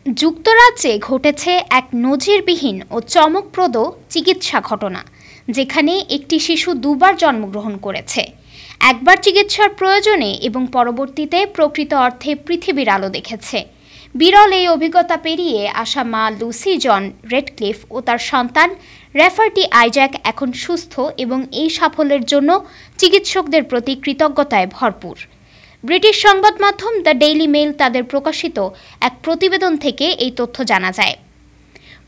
যুক্তরাজ্যে ঘটেছে এক নজিরবিহীন ও চমকপ্রদ চিকিৎসা ঘটনা, যেখানে একটি শিশু দুবার জন্মগ্রহণ করেছে। একবার চিকিৎসার প্রয়োজনে এবং পরবর্তীতে প্রকৃত অর্থে পৃথিবীর আলো দেখেছে। বিরল এই অভিজ্ঞতা পেরিয়ে আসা মা লুসি জন রেডক্লিফ ও তার সন্তান রেফার্টি আইজ্যাক এখন সুস্থ এবং এই সাফল্যের জন্য চিকিৎসকদের প্রতি কৃতজ্ঞতায় ভরপুর। ব্রিটিশ সংবাদ মাধ্যম দ্য ডেইলি মেইল তাদের প্রকাশিত এক প্রতিবেদন থেকে এই তথ্য জানা যায়।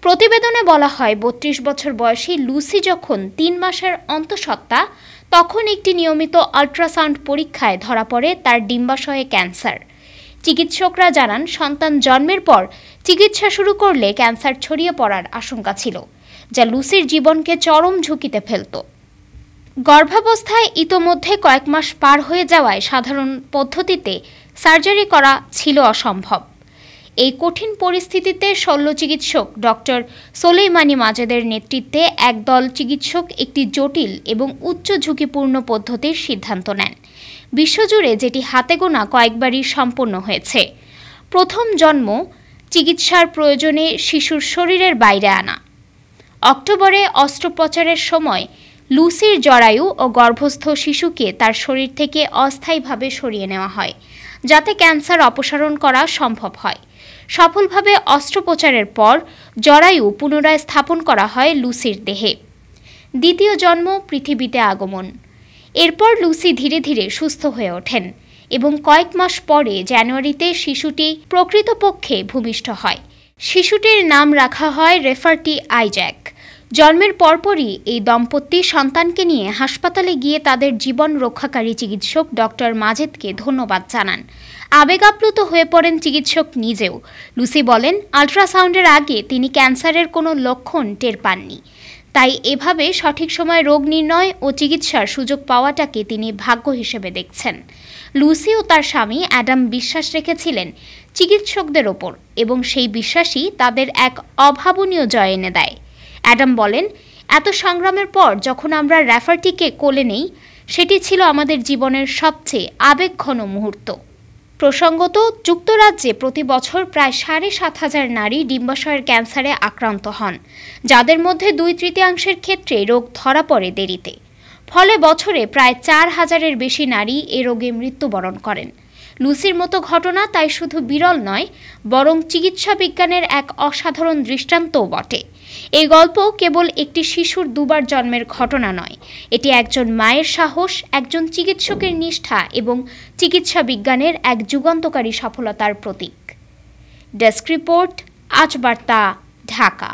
প্রতিবেদনে বলা হয়, ৩২ বছর বয়সী লুসি যখন ৩ মাসের অন্তঃসত্ত্বা, তখন একটি নিয়মিত আল্ট্রাসাউন্ড পরীক্ষায় ধরা পড়ে তার ডিম্বাশয়ে ক্যান্সার। চিকিৎসকরা জানান, সন্তান জন্মের পর চিকিৎসা শুরু করলে ক্যান্সার ছড়িয়ে পড়ার আশঙ্কা ছিল, যা লুসির জীবনকে চরম ঝুঁকিতে ফেলত। গর্ভাবস্থায় ইতোমধ্যে কয়েক মাস পার হয়ে যাওয়ায় সাধারণ পদ্ধতিতে সার্জারি করা ছিল অসম্ভব। এই কঠিন পরিস্থিতিতে শল্য চিকিৎসক ডক্টর সোলেইমানি মাজেদের নেতৃত্বে একদল চিকিৎসক একটি জটিল এবং উচ্চ ঝুঁকিপূর্ণ পদ্ধতির সিদ্ধান্ত নেন, বিশ্বজুড়ে যেটি হাতে গোনা কয়েকবারই সম্পন্ন হয়েছে। প্রথম জন্ম চিকিৎসার প্রয়োজনে শিশুর শরীরের বাইরে আনা। অক্টোবরে অস্ত্রোপচারের সময় লুসির জরায়ু ও গর্ভস্থ শিশুকে তার শরীর থেকে অস্থায়ীভাবে সরিয়ে নেওয়া হয়, যাতে ক্যান্সার অপসারণ করা সম্ভব হয়। সফলভাবে অস্ত্রোপচারের পর জরায়ু পুনরায় স্থাপন করা হয় লুসির দেহে। দ্বিতীয় জন্ম পৃথিবীতে আগমন। এরপর লুসি ধীরে ধীরে সুস্থ হয়ে ওঠেন এবং কয়েক মাস পরে জানুয়ারিতে শিশুটি প্রকৃতপক্ষে ভূমিষ্ঠ হয়। শিশুটির নাম রাখা হয় রেফার্টি আইজ্যাক। জন্মের পরপরই এই দম্পতি সন্তানকে নিয়ে হাসপাতালে গিয়ে তাদের জীবন রক্ষাকারী চিকিৎসক ডক্টর মাজেদকে ধন্যবাদ জানান। আবেগাপ্লুত হয়ে পড়েন চিকিৎসক নিজেও। লুসি বলেন, আল্ট্রাসাউন্ডের আগে তিনি ক্যান্সারের কোনো লক্ষণ টের পাননি। তাই এভাবে সঠিক সময়ে রোগ নির্ণয় ও চিকিৎসার সুযোগ পাওয়াটাকে তিনি ভাগ্য হিসেবে দেখছেন। লুসি ও তার স্বামী অ্যাডাম বিশ্বাস রেখেছিলেন চিকিৎসকদের ওপর, এবং সেই বিশ্বাসই তাদের এক অভাবনীয় জয় এনে দেয়। অ্যাডাম বলেন, এত সংগ্রামের পর যখন আমরা রেফার্টিকে কোলে নেই, সেটি ছিল আমাদের জীবনের সবচেয়ে আবেগঘন মুহূর্ত। প্রসঙ্গত, যুক্তরাজ্যে প্রতি বছর প্রায় ৭,৫০০ নারী ডিম্বাশয়ের ক্যান্সারে আক্রান্ত হন, যাদের মধ্যে ২/৩ ক্ষেত্রে রোগ ধরা পড়ে দেরিতে। ফলে বছরে প্রায় ৪,০০০-এর বেশি নারী এ রোগে মৃত্যুবরণ করেন। লুসির মতো ঘটনা তাই শুধু বিরল নয়, বরং চিকিৎসা বিজ্ঞানের এক অসাধারণ দৃষ্টান্তও বটে। এই গল্প কেবল একটি শিশুর দুবার জন্মের ঘটনা নয়, এটি একজন মায়ের সাহস, একজন চিকিৎসকের নিষ্ঠা এবং চিকিৎসা বিজ্ঞানের এক যুগান্তকারী সফলতার প্রতীক। ডেস্ক রিপোর্ট, আজ বার্তা, ঢাকা।